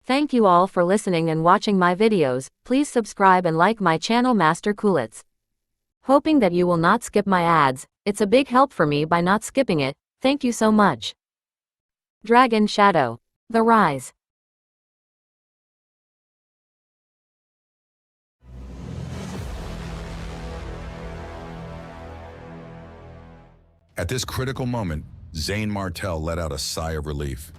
Thank you all for listening and watching my videos. Please subscribe and like my channel Master Coolitz. Hoping that you will not skip my ads. It's a big help for me by not skipping it. Thank you so much. Dragon Shadow. The Rise. At this critical moment, Zane Martel let out a sigh of relief.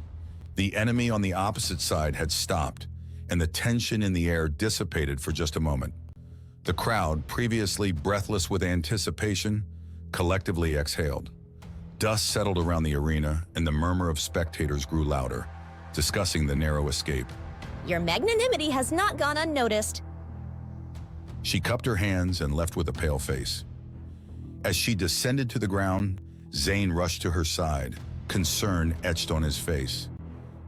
The enemy on the opposite side had stopped, and the tension in the air dissipated for just a moment. The crowd, previously breathless with anticipation, collectively exhaled. Dust settled around the arena, and the murmur of spectators grew louder, discussing the narrow escape. Your magnanimity has not gone unnoticed. She cupped her hands and left with a pale face. As she descended to the ground, Zane rushed to her side, concern etched on his face.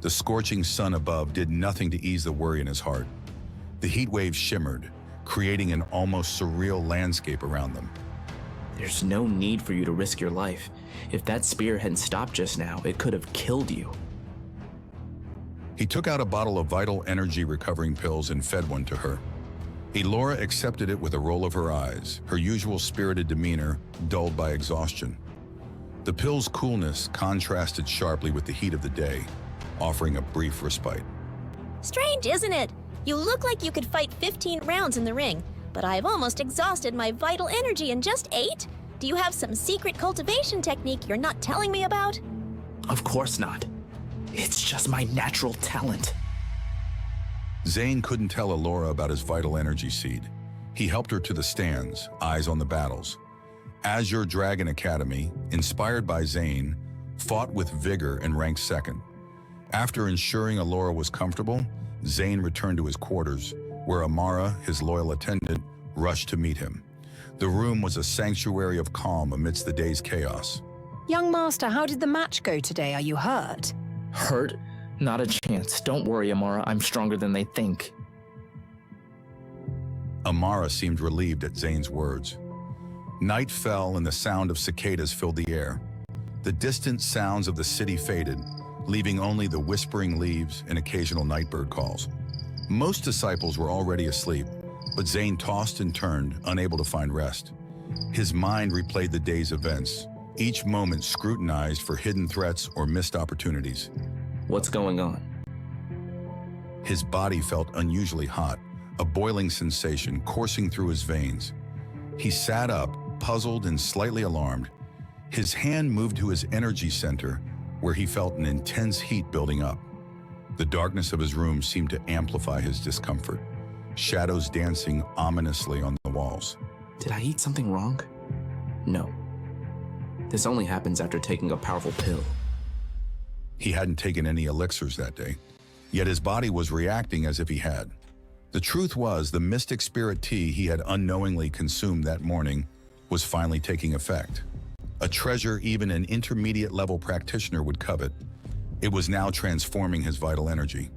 The scorching sun above did nothing to ease the worry in his heart. The heat wave shimmered, creating an almost surreal landscape around them. There's no need for you to risk your life. If that spear hadn't stopped just now, it could have killed you. He took out a bottle of vital energy recovering pills and fed one to her. Elora accepted it with a roll of her eyes, her usual spirited demeanor dulled by exhaustion. The pill's coolness contrasted sharply with the heat of the day, offering a brief respite. Strange, isn't it? You look like you could fight 15 rounds in the ring, but I've almost exhausted my vital energy in just 8? Do you have some secret cultivation technique you're not telling me about? Of course not. It's just my natural talent. Zane couldn't tell Elora about his vital energy seed. He helped her to the stands, eyes on the battles. Azure Dragon Academy, inspired by Zane, fought with vigor and ranked second. After ensuring Elora was comfortable, Zane returned to his quarters, where Amara, his loyal attendant, rushed to meet him. The room was a sanctuary of calm amidst the day's chaos. Young master, how did the match go today? Are you hurt? Hurt? Not a chance. Don't worry, Amara. I'm stronger than they think. Amara seemed relieved at Zane's words. Night fell and the sound of cicadas filled the air. The distant sounds of the city faded, leaving only the whispering leaves and occasional nightbird calls. Most disciples were already asleep, but Zane tossed and turned, unable to find rest. His mind replayed the day's events, each moment scrutinized for hidden threats or missed opportunities. What's going on? His body felt unusually hot, a boiling sensation coursing through his veins. He sat up, puzzled and slightly alarmed. His hand moved to his energy center, where he felt an intense heat building up. The darkness of his room seemed to amplify his discomfort, shadows dancing ominously on the walls. Did I eat something wrong? No. This only happens after taking a powerful pill. He hadn't taken any elixirs that day, yet his body was reacting as if he had. The truth was, the mystic spirit tea he had unknowingly consumed that morning was finally taking effect. A treasure even an intermediate-level practitioner would covet. It was now transforming his vital energy.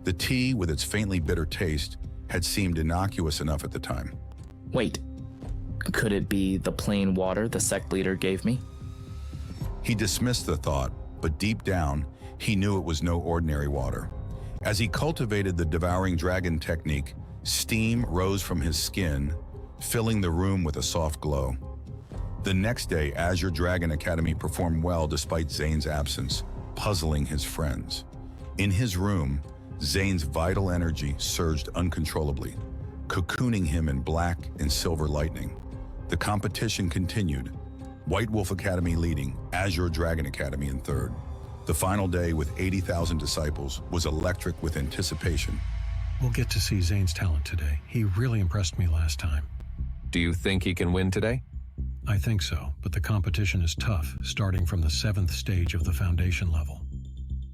The tea, with its faintly bitter taste, had seemed innocuous enough at the time. Wait, could it be the plain water the sect leader gave me? He dismissed the thought, but deep down, he knew it was no ordinary water. As he cultivated the devouring dragon technique, steam rose from his skin, filling the room with a soft glow. The next day, Azure Dragon Academy performed well despite Zane's absence, puzzling his friends. In his room, Zane's vital energy surged uncontrollably, cocooning him in black and silver lightning. The competition continued, White Wolf Academy leading, Azure Dragon Academy in third. The final day, with 80,000 disciples, was electric with anticipation. We'll get to see Zane's talent today. He really impressed me last time. Do you think he can win today? I think so, but the competition is tough, starting from the 7th stage of the foundation level.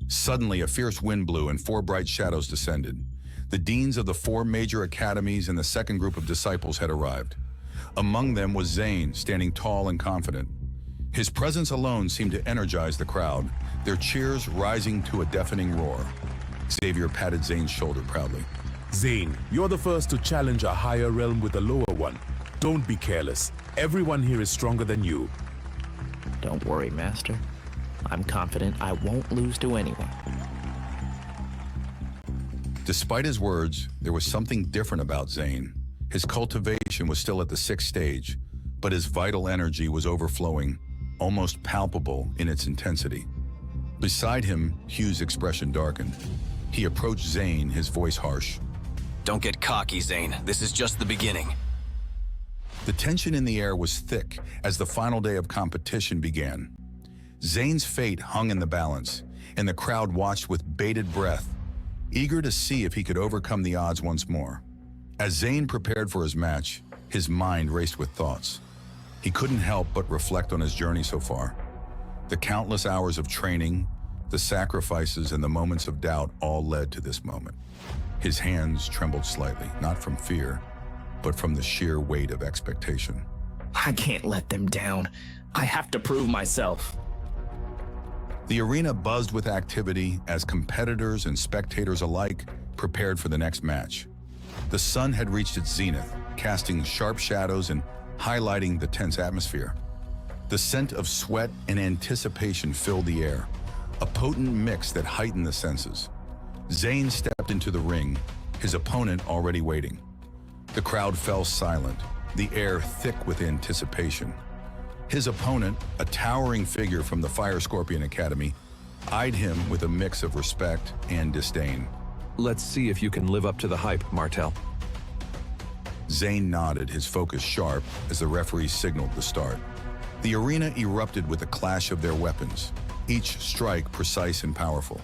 Suddenly, a fierce wind blew and 4 bright shadows descended. The deans of the 4 major academies and the second group of disciples had arrived. Among them was Zane, standing tall and confident. His presence alone seemed to energize the crowd, their cheers rising to a deafening roar. Xavier patted Zane's shoulder proudly. Zane, you're the first to challenge a higher realm with a lower one. Don't be careless. Everyone here is stronger than you. Don't worry, Master. I'm confident I won't lose to anyone. Despite his words, there was something different about Zane. His cultivation was still at the 6th stage, but his vital energy was overflowing, almost palpable in its intensity. Beside him, Hugh's expression darkened. He approached Zane, his voice harsh. Don't get cocky, Zane. This is just the beginning. The tension in the air was thick as the final day of competition began. Zane's fate hung in the balance, and the crowd watched with bated breath, eager to see if he could overcome the odds once more. As Zane prepared for his match, his mind raced with thoughts. He couldn't help but reflect on his journey so far. The countless hours of training, the sacrifices, and the moments of doubt all led to this moment. His hands trembled slightly, not from fear, but from the sheer weight of expectation. I can't let them down. I have to prove myself. The arena buzzed with activity as competitors and spectators alike prepared for the next match. The sun had reached its zenith, casting sharp shadows and highlighting the tense atmosphere. The scent of sweat and anticipation filled the air, a potent mix that heightened the senses. Zane stepped into the ring, his opponent already waiting. The crowd fell silent, the air thick with anticipation. His opponent, a towering figure from the Fire Scorpion Academy, eyed him with a mix of respect and disdain. Let's see if you can live up to the hype, Martel. Zane nodded, his focus sharp, as the referee signaled the start. The arena erupted with a clash of their weapons, each strike precise and powerful.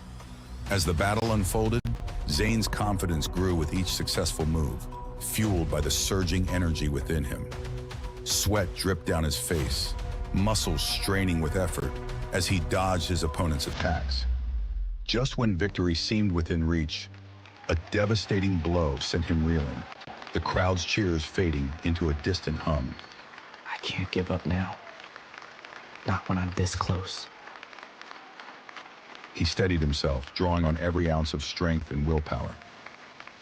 As the battle unfolded, Zane's confidence grew with each successful move, fueled by the surging energy within him. Sweat dripped down his face, muscles straining with effort as he dodged his opponent's attacks. Just when victory seemed within reach, a devastating blow sent him reeling, the crowd's cheers fading into a distant hum. I can't give up now. Not when I'm this close. He steadied himself, drawing on every ounce of strength and willpower.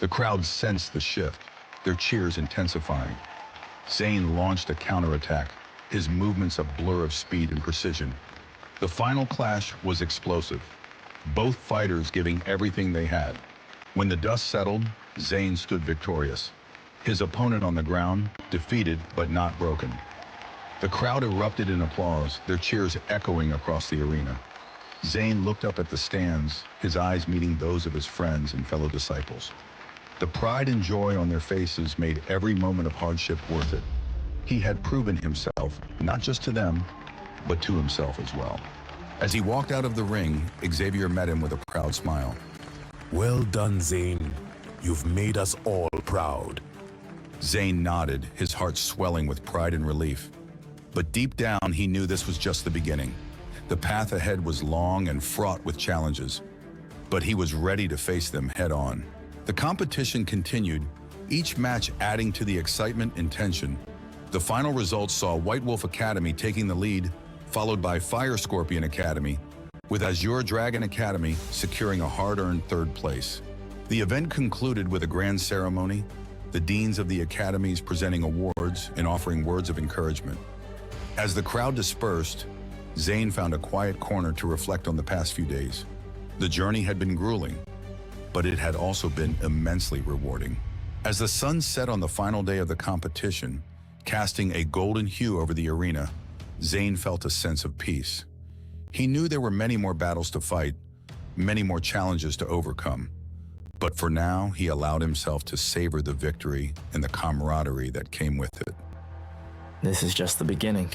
The crowd sensed the shift, their cheers intensifying. Zane launched a counterattack, his movements a blur of speed and precision. The final clash was explosive, both fighters giving everything they had. When the dust settled, Zane stood victorious, his opponent on the ground, defeated but not broken. The crowd erupted in applause, their cheers echoing across the arena. Zane looked up at the stands, his eyes meeting those of his friends and fellow disciples. The pride and joy on their faces made every moment of hardship worth it. He had proven himself, not just to them, but to himself as well. As he walked out of the ring, Xavier met him with a proud smile. Well done, Zane. You've made us all proud. Zane nodded, his heart swelling with pride and relief. But deep down, he knew this was just the beginning. The path ahead was long and fraught with challenges, but he was ready to face them head on. The competition continued, each match adding to the excitement and tension. The final results saw White Wolf Academy taking the lead, followed by Fire Scorpion Academy, with Azure Dragon Academy securing a hard-earned 3rd place. The event concluded with a grand ceremony, the deans of the academies presenting awards and offering words of encouragement. As the crowd dispersed, Zane found a quiet corner to reflect on the past few days. The journey had been grueling, but it had also been immensely rewarding. As the sun set on the final day of the competition, casting a golden hue over the arena, Zane felt a sense of peace. He knew there were many more battles to fight, many more challenges to overcome. But for now, he allowed himself to savor the victory and the camaraderie that came with it. This is just the beginning.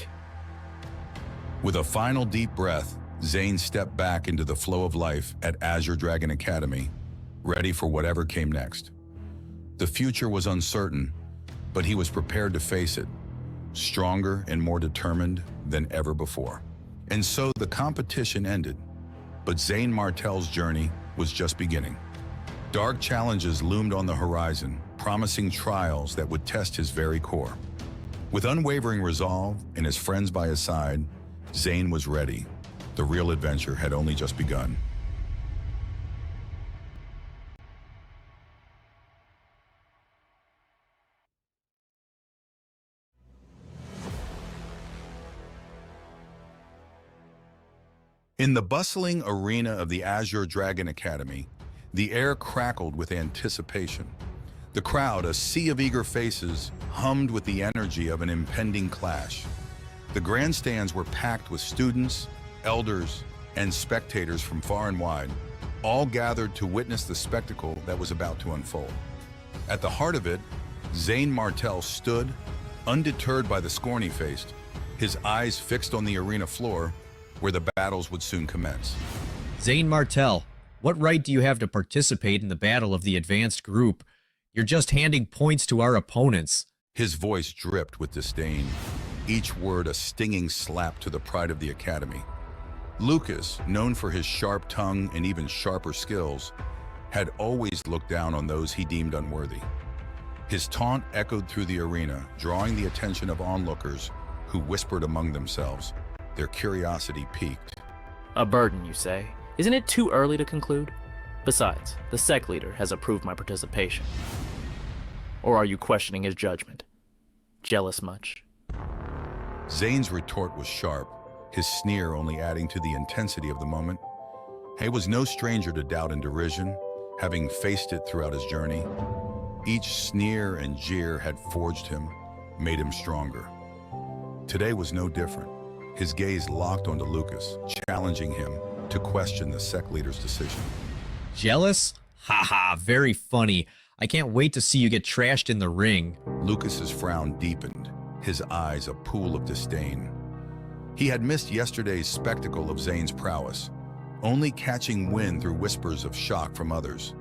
With a final deep breath, Zane stepped back into the flow of life at Azure Dragon Academy, ready for whatever came next. The future was uncertain, but he was prepared to face it, stronger and more determined than ever before. And so the competition ended, but Zane Martel's journey was just beginning. Dark challenges loomed on the horizon, promising trials that would test his very core. With unwavering resolve and his friends by his side, Zane was ready. The real adventure had only just begun. In the bustling arena of the Azure Dragon Academy, The air crackled with anticipation. The crowd, a sea of eager faces, hummed with the energy of an impending clash. The grandstands were packed with students, elders, and spectators from far and wide, all gathered to witness the spectacle that was about to unfold. At the heart of it, Zane Martel stood, undeterred by the scorn he faced, his eyes fixed on the arena floor where the battles would soon commence. Zane Martel, what right do you have to participate in the battle of the advanced group? You're just handing points to our opponents. His voice dripped with disdain, each word a stinging slap to the pride of the academy. Lucas, known for his sharp tongue and even sharper skills, had always looked down on those he deemed unworthy. His taunt echoed through the arena, drawing the attention of onlookers who whispered among themselves. Their curiosity piqued. A burden, you say? Isn't it too early to conclude? Besides, the sect leader has approved my participation. Or are you questioning his judgment? Jealous much? Zane's retort was sharp, his sneer only adding to the intensity of the moment. He was no stranger to doubt and derision, having faced it throughout his journey. Each sneer and jeer had forged him, made him stronger. Today was no different. His gaze locked onto Lucas, challenging him to question the sect leader's decision. Jealous? Haha, very funny. I can't wait to see you get trashed in the ring. Lucas's frown deepened, his eyes a pool of disdain. He had missed yesterday's spectacle of Zane's prowess, only catching wind through whispers of shock from others.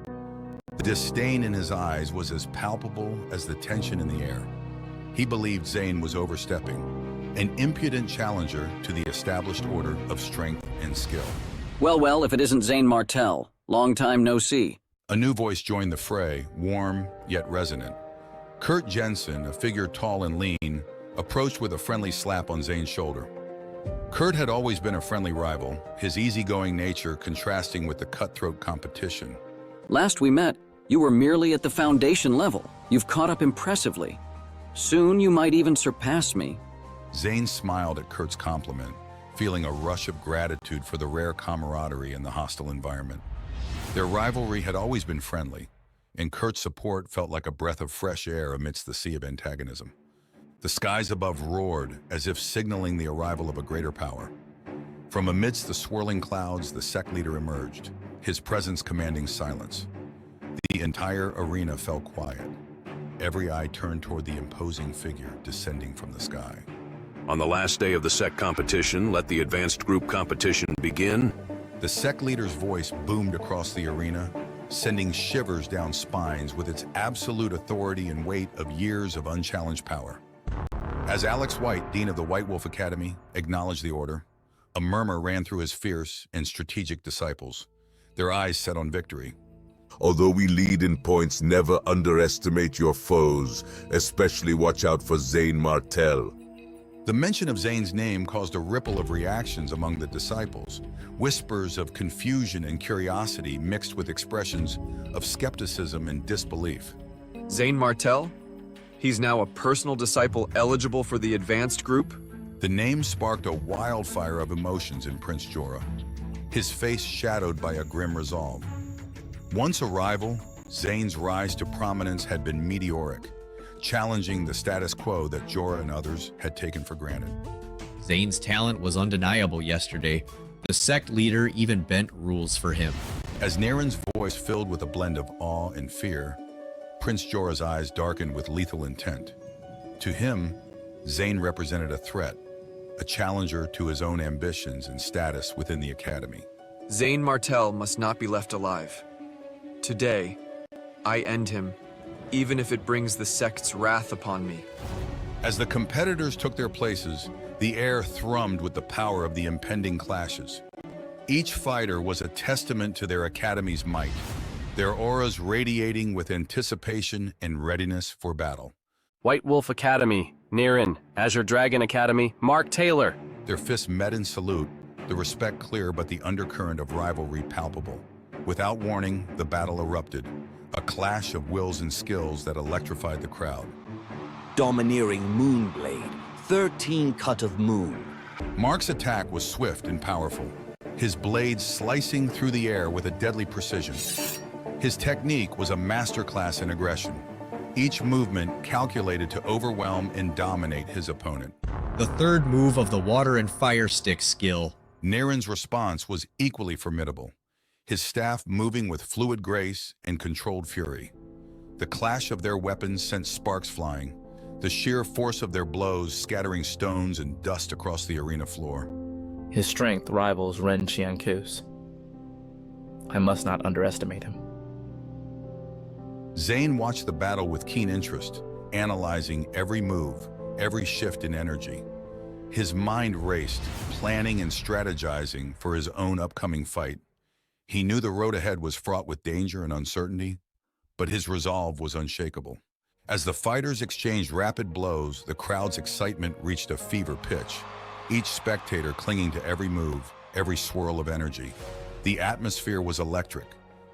The disdain in his eyes was as palpable as the tension in the air. He believed Zane was overstepping, an impudent challenger to the established order of strength and skill. Well, if it isn't Zane Martel. Long time no see. A new voice joined the fray, warm yet resonant. Kurt Jensen, a figure tall and lean, approached with a friendly slap on Zane's shoulder. Kurt had always been a friendly rival, his easygoing nature contrasting with the cutthroat competition. Last we met, you were merely at the foundation level. You've caught up impressively. Soon you might even surpass me. Zane smiled at Kurt's compliment, feeling a rush of gratitude for the rare camaraderie in the hostile environment. Their rivalry had always been friendly, and Kurt's support felt like a breath of fresh air amidst the sea of antagonism. The skies above roared, as if signaling the arrival of a greater power. From amidst the swirling clouds, the sect leader emerged, his presence commanding silence. The entire arena fell quiet. Every eye turned toward the imposing figure descending from the sky. On the last day of the sect competition, let the advanced group competition begin. The sect leader's voice boomed across the arena, sending shivers down spines with its absolute authority and weight of years of unchallenged power. As Alex White, Dean of the White Wolf Academy, acknowledged the order, a murmur ran through his fierce and strategic disciples, their eyes set on victory. Although we lead in points, never underestimate your foes, especially watch out for Zane Martel. The mention of Zane's name caused a ripple of reactions among the disciples, whispers of confusion and curiosity mixed with expressions of skepticism and disbelief. Zane Martel? He's now a personal disciple eligible for the advanced group? The name sparked a wildfire of emotions in Prince Jorah, his face shadowed by a grim resolve. Once a rival, Zane's rise to prominence had been meteoric, challenging the status quo that Jorah and others had taken for granted. Zane's talent was undeniable yesterday. The sect leader even bent rules for him. As Naren's voice filled with a blend of awe and fear, Prince Jorah's eyes darkened with lethal intent. To him, Zane represented a threat, a challenger to his own ambitions and status within the academy. Zane Martel must not be left alive. Today, I end him, even if it brings the sect's wrath upon me. As the competitors took their places, the air thrummed with the power of the impending clashes. Each fighter was a testament to their academy's might, their auras radiating with anticipation and readiness for battle. White Wolf Academy, Naren, Azure Dragon Academy, Mark Taylor. Their fists met in salute, the respect clear but the undercurrent of rivalry palpable. Without warning, the battle erupted, a clash of wills and skills that electrified the crowd. Domineering Moonblade, 13 cut of moon. Mark's attack was swift and powerful, his blades slicing through the air with a deadly precision. His technique was a masterclass in aggression, each movement calculated to overwhelm and dominate his opponent. The third move of the water and fire stick skill. Niren's response was equally formidable, his staff moving with fluid grace and controlled fury. The clash of their weapons sent sparks flying, the sheer force of their blows scattering stones and dust across the arena floor. His strength rivals Ren Qianku's. I must not underestimate him. Zane watched the battle with keen interest, analyzing every move, every shift in energy. His mind raced, planning and strategizing for his own upcoming fight. He knew the road ahead was fraught with danger and uncertainty, but his resolve was unshakable. As the fighters exchanged rapid blows, the crowd's excitement reached a fever pitch, each spectator clinging to every move, every swirl of energy. The atmosphere was electric,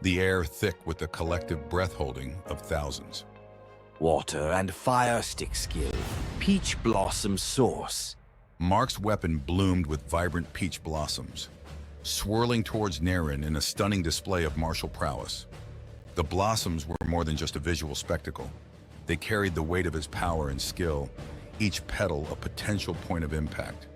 the air thick with the collective breath-holding of thousands. Water and fire stick skill. Peach Blossom Source. Mark's weapon bloomed with vibrant peach blossoms, swirling towards Niren in a stunning display of martial prowess. The blossoms were more than just a visual spectacle. They carried the weight of his power and skill, each petal a potential point of impact.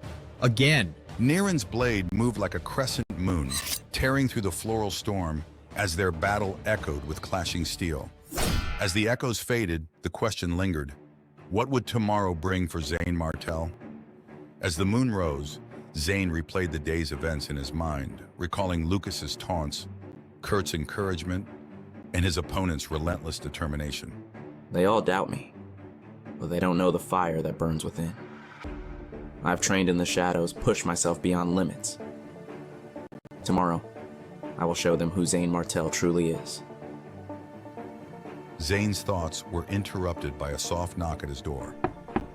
Again, Niren's blade moved like a crescent moon, tearing through the floral storm as their battle echoed with clashing steel. As the echoes faded, the question lingered. What would tomorrow bring for Zane Martel? As the moon rose, Zane replayed the day's events in his mind, recalling Lucas's taunts, Kurt's encouragement, and his opponent's relentless determination. They all doubt me, but they don't know the fire that burns within. I've trained in the shadows, pushed myself beyond limits. Tomorrow, I will show them who Zane Martel truly is. Zane's thoughts were interrupted by a soft knock at his door.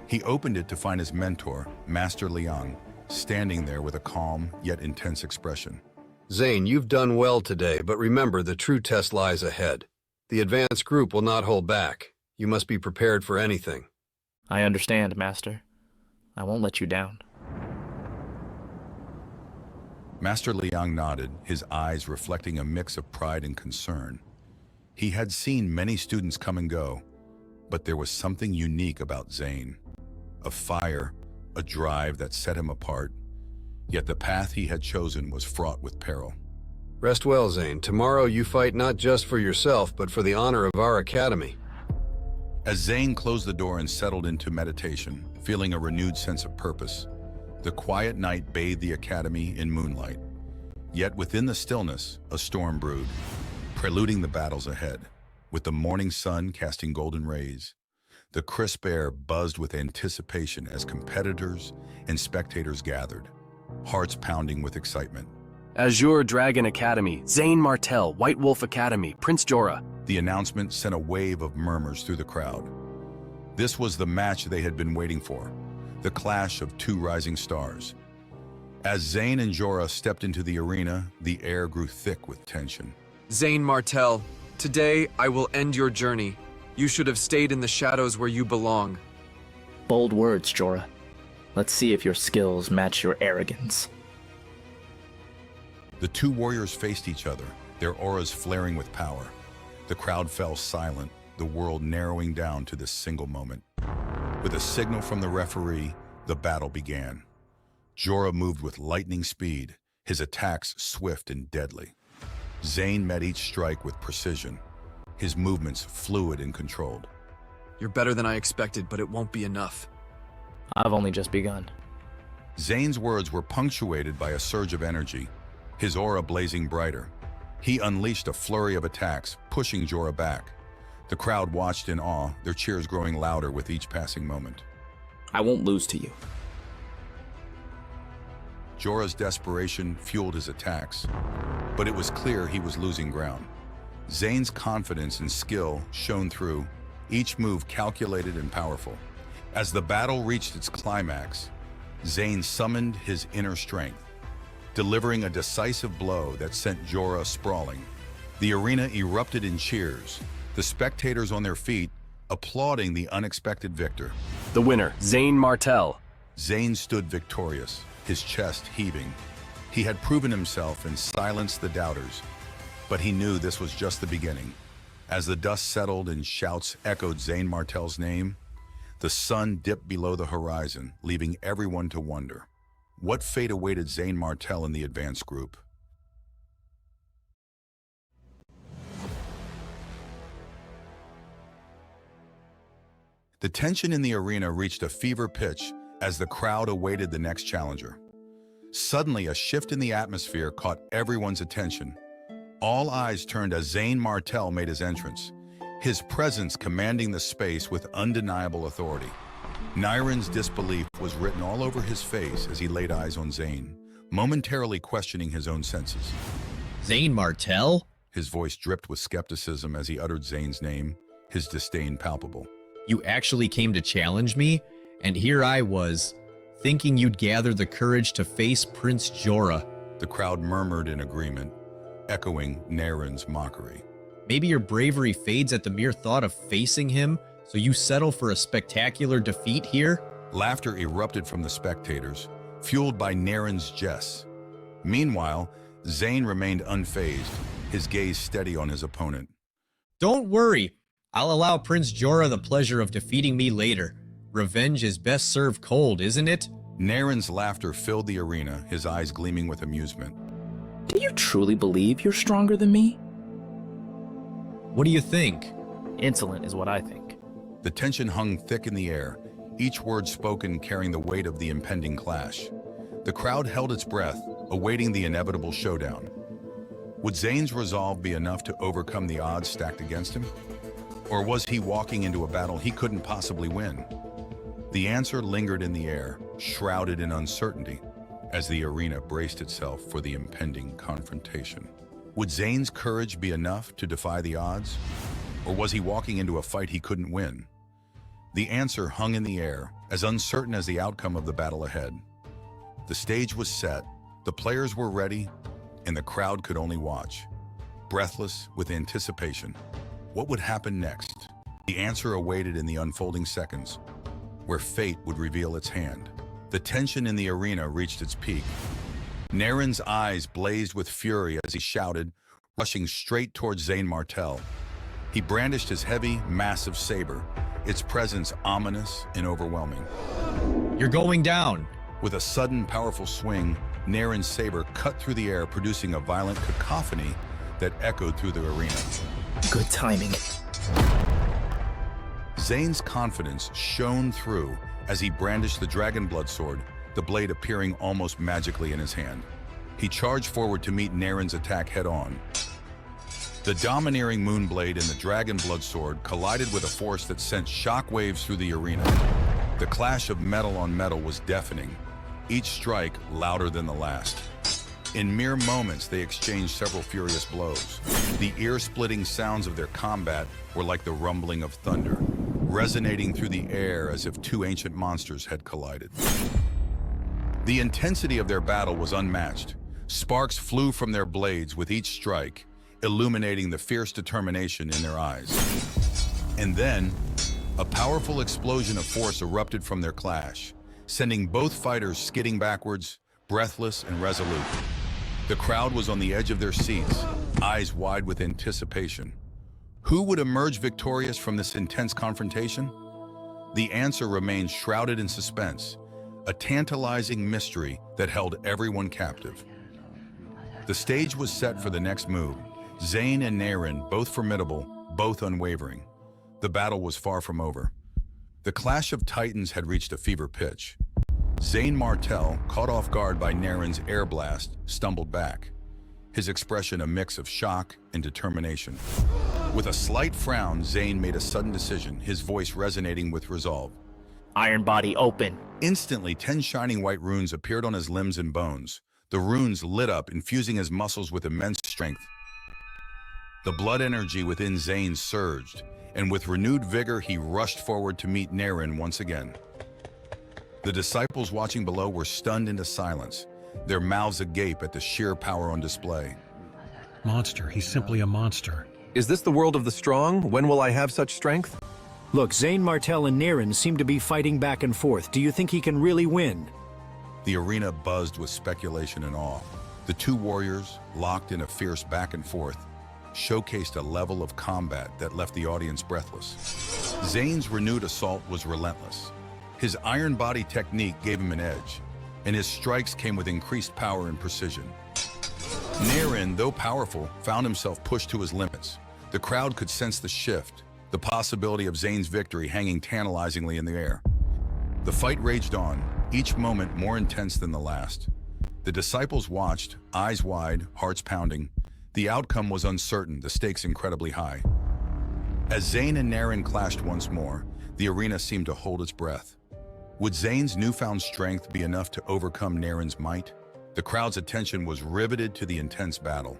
He opened it to find his mentor, Master Liang, standing there with a calm yet intense expression. Zane, you've done well today, but remember the true test lies ahead. The advanced group will not hold back. You must be prepared for anything. I understand, Master. I won't let you down. Master Liang nodded, his eyes reflecting a mix of pride and concern. He had seen many students come and go, but there was something unique about Zane. A fire, a drive that set him apart. Yet the path he had chosen was fraught with peril. Rest well, Zane. Tomorrow you fight not just for yourself, but for the honor of our academy. As Zane closed the door and settled into meditation, feeling a renewed sense of purpose, the quiet night bathed the academy in moonlight. Yet within the stillness, a storm brewed, preluding the battles ahead. With the morning sun casting golden rays, the crisp air buzzed with anticipation as competitors and spectators gathered, hearts pounding with excitement. Azure Dragon Academy, Zane Martel, White Wolf Academy, Prince Jorah. The announcement sent a wave of murmurs through the crowd. This was the match they had been waiting for, the clash of two rising stars. As Zane and Jorah stepped into the arena, the air grew thick with tension. Zane Martel, today I will end your journey. You should have stayed in the shadows where you belong. Bold words, Jorah. Let's see if your skills match your arrogance. The two warriors faced each other, their auras flaring with power. The crowd fell silent, the world narrowing down to this single moment. With a signal from the referee, the battle began. Jorah moved with lightning speed, his attacks swift and deadly. Zane met each strike with precision, his movements fluid and controlled. You're better than I expected, but it won't be enough. I've only just begun. Zane's words were punctuated by a surge of energy, his aura blazing brighter. He unleashed a flurry of attacks, pushing Jorah back. The crowd watched in awe, their cheers growing louder with each passing moment. I won't lose to you. Jorah's desperation fueled his attacks, but it was clear he was losing ground. Zane's confidence and skill shone through, each move calculated and powerful. As the battle reached its climax, Zane summoned his inner strength, delivering a decisive blow that sent Jorah sprawling. The arena erupted in cheers, the spectators on their feet applauding the unexpected victor. The winner, Zane Martel. Zane stood victorious, his chest heaving. He had proven himself and silenced the doubters. But he knew this was just the beginning. As the dust settled and shouts echoed Zane Martel's name, the sun dipped below the horizon, leaving everyone to wonder. What fate awaited Zane Martel in the advanced group? The tension in the arena reached a fever pitch as the crowd awaited the next challenger. Suddenly, a shift in the atmosphere caught everyone's attention. All eyes turned as Zane Martel made his entrance, his presence commanding the space with undeniable authority. Niren's disbelief was written all over his face as he laid eyes on Zane, momentarily questioning his own senses. Zane Martel? His voice dripped with skepticism as he uttered Zane's name, his disdain palpable. You actually came to challenge me, and here I was, thinking you'd gather the courage to face Prince Jorah. The crowd murmured in agreement, echoing Niren's mockery. Maybe your bravery fades at the mere thought of facing him, so you settle for a spectacular defeat here? Laughter erupted from the spectators, fueled by Niren's jests. Meanwhile, Zane remained unfazed, his gaze steady on his opponent. Don't worry, I'll allow Prince Jorah the pleasure of defeating me later. Revenge is best served cold, isn't it? Niren's laughter filled the arena, his eyes gleaming with amusement. Do you truly believe you're stronger than me? What do you think? Insolent is what I think. The tension hung thick in the air, each word spoken carrying the weight of the impending clash. The crowd held its breath, awaiting the inevitable showdown. Would Zane's resolve be enough to overcome the odds stacked against him? Or was he walking into a battle he couldn't possibly win? The answer lingered in the air, shrouded in uncertainty, as the arena braced itself for the impending confrontation. Would Zane's courage be enough to defy the odds? Or was he walking into a fight he couldn't win? The answer hung in the air, as uncertain as the outcome of the battle ahead. The stage was set, the players were ready, and the crowd could only watch, breathless with anticipation. What would happen next? The answer awaited in the unfolding seconds, where fate would reveal its hand. The tension in the arena reached its peak. Niren's eyes blazed with fury as he shouted, rushing straight towards Zane Martel. He brandished his heavy, massive saber, its presence ominous and overwhelming. You're going down! With a sudden, powerful swing, Niren's saber cut through the air, producing a violent cacophony that echoed through the arena. Good timing. Zane's confidence shone through as he brandished the dragon blood sword, the blade appearing almost magically in his hand. He charged forward to meet Niren's attack head-on. The domineering Moonblade and the dragon blood sword collided with a force that sent shockwaves through the arena. The clash of metal on metal was deafening, each strike louder than the last. In mere moments, they exchanged several furious blows. The ear-splitting sounds of their combat were like the rumbling of thunder, resonating through the air as if two ancient monsters had collided. The intensity of their battle was unmatched. Sparks flew from their blades with each strike, illuminating the fierce determination in their eyes. And then, a powerful explosion of force erupted from their clash, sending both fighters skidding backwards, breathless and resolute. The crowd was on the edge of their seats, eyes wide with anticipation. Who would emerge victorious from this intense confrontation? The answer remained shrouded in suspense, a tantalizing mystery that held everyone captive. The stage was set for the next move. Zane and Niren, both formidable, both unwavering. The battle was far from over. The clash of titans had reached a fever pitch. Zane Martel, caught off guard by Niren's air blast, stumbled back, his expression a mix of shock and determination. With a slight frown, Zane made a sudden decision, his voice resonating with resolve. Iron body open. Instantly, 10 shining white runes appeared on his limbs and bones. The runes lit up, infusing his muscles with immense strength. The blood energy within Zane surged, and with renewed vigor, he rushed forward to meet Niren once again. The disciples watching below were stunned into silence, their mouths agape at the sheer power on display. Monster, he's simply a monster. Is this the world of the strong? When will I have such strength? Look, Zane Martel and Niren seem to be fighting back and forth. Do you think he can really win? The arena buzzed with speculation and awe. The two warriors, locked in a fierce back and forth, showcased a level of combat that left the audience breathless. Zayn's renewed assault was relentless. His iron body technique gave him an edge, and his strikes came with increased power and precision. Naren, though powerful, found himself pushed to his limits. The crowd could sense the shift, the possibility of Zayn's victory hanging tantalizingly in the air. The fight raged on, each moment more intense than the last. The disciples watched, eyes wide, hearts pounding. The outcome was uncertain, the stakes incredibly high. As Zayn and Naren clashed once more, the arena seemed to hold its breath. Would Zayn's newfound strength be enough to overcome Naren's might? The crowd's attention was riveted to the intense battle.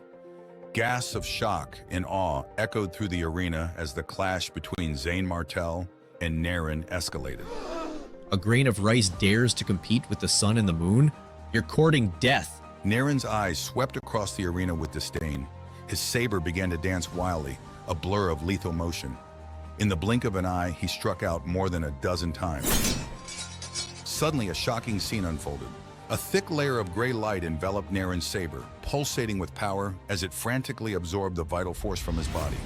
Gasps of shock and awe echoed through the arena as the clash between Zayn Martel and Naren escalated. A grain of rice dares to compete with the sun and the moon? You're courting death. Naren's eyes swept across the arena with disdain. His saber began to dance wildly, a blur of lethal motion. In the blink of an eye, he struck out more than a dozen times. Suddenly, a shocking scene unfolded. A thick layer of gray light enveloped Naren's saber, pulsating with power as it frantically absorbed the vital force from his body.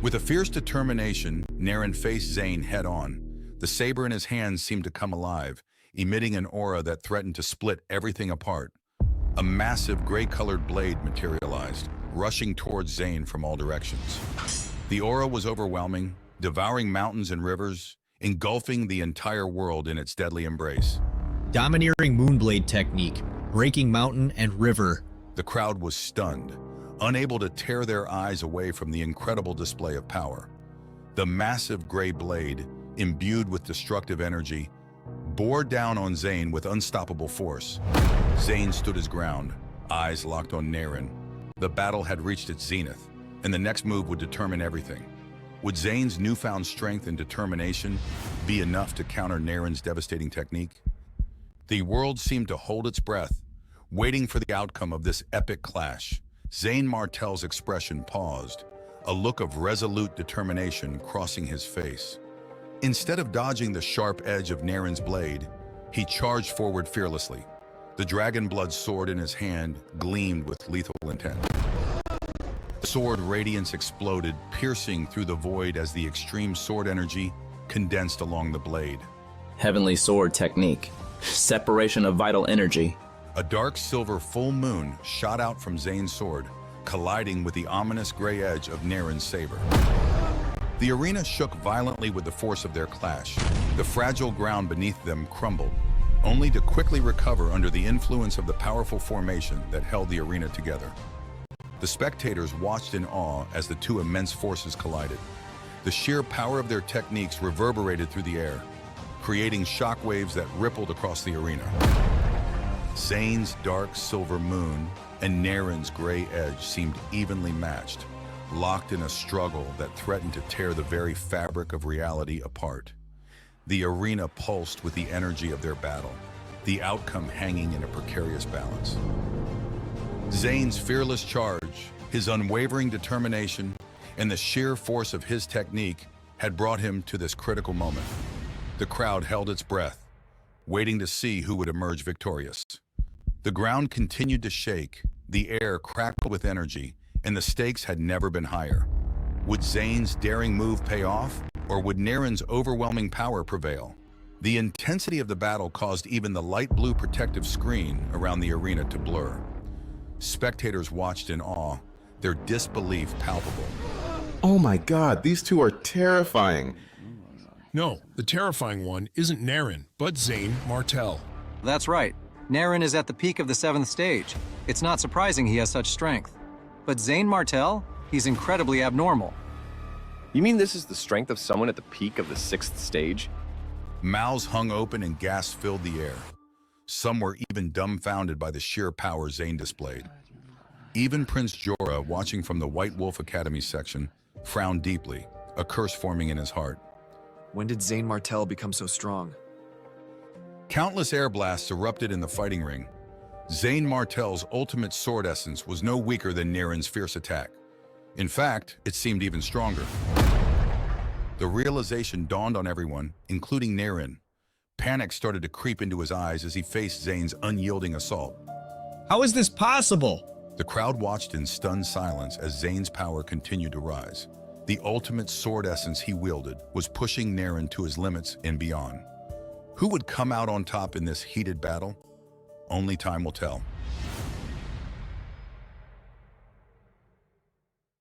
With a fierce determination, Naren faced Zayn head-on. The saber in his hands seemed to come alive, emitting an aura that threatened to split everything apart. A massive gray-colored blade materialized, rushing towards Zayn from all directions. The aura was overwhelming, devouring mountains and rivers, engulfing the entire world in its deadly embrace. Domineering Moonblade technique, breaking mountain and river. The crowd was stunned, unable to tear their eyes away from the incredible display of power. The massive gray blade, imbued with destructive energy, bore down on Zayn with unstoppable force. Zayn stood his ground, eyes locked on Naren. The battle had reached its zenith, and the next move would determine everything. Would Zayn's newfound strength and determination be enough to counter Naren's devastating technique? The world seemed to hold its breath, waiting for the outcome of this epic clash. Zayn Martel's expression paused, a look of resolute determination crossing his face. Instead of dodging the sharp edge of Naren's blade, he charged forward fearlessly. The dragon blood sword in his hand gleamed with lethal intent. The sword radiance exploded, piercing through the void as the extreme sword energy condensed along the blade. Heavenly sword technique. Separation of vital energy. A dark silver full moon shot out from Zayn's sword, colliding with the ominous gray edge of Naren's saber. The arena shook violently with the force of their clash. The fragile ground beneath them crumbled, only to quickly recover under the influence of the powerful formation that held the arena together. The spectators watched in awe as the two immense forces collided. The sheer power of their techniques reverberated through the air, creating shockwaves that rippled across the arena. Zayn's dark silver moon and Naren's gray edge seemed evenly matched, locked in a struggle that threatened to tear the very fabric of reality apart. The arena pulsed with the energy of their battle, the outcome hanging in a precarious balance. Zayn's fearless charge, his unwavering determination, and the sheer force of his technique had brought him to this critical moment. The crowd held its breath, waiting to see who would emerge victorious. The ground continued to shake, the air crackled with energy, and the stakes had never been higher. Would Zayn's daring move pay off, or would Naren's overwhelming power prevail? The intensity of the battle caused even the light blue protective screen around the arena to blur. Spectators watched in awe, their disbelief palpable. Oh my god, these two are terrifying. No, the terrifying one isn't Naren, but Zayn Martel. That's right. Naren is at the peak of the 7th stage. It's not surprising he has such strength. But Zayn Martel, he's incredibly abnormal. You mean this is the strength of someone at the peak of the 6th stage? Mouths hung open and gasps filled the air. Some were even dumbfounded by the sheer power Zayn displayed. Even Prince Jorah, watching from the White Wolf Academy section, frowned deeply, a curse forming in his heart. When did Zayn Martel become so strong? Countless air blasts erupted in the fighting ring. Zayn Martel's ultimate sword essence was no weaker than Naren's fierce attack. In fact, it seemed even stronger. The realization dawned on everyone, including Naren. Panic started to creep into his eyes as he faced Zayn's unyielding assault. How is this possible? The crowd watched in stunned silence as Zane's power continued to rise. The ultimate sword essence he wielded was pushing Naren to his limits and beyond. Who would come out on top in this heated battle? Only time will tell.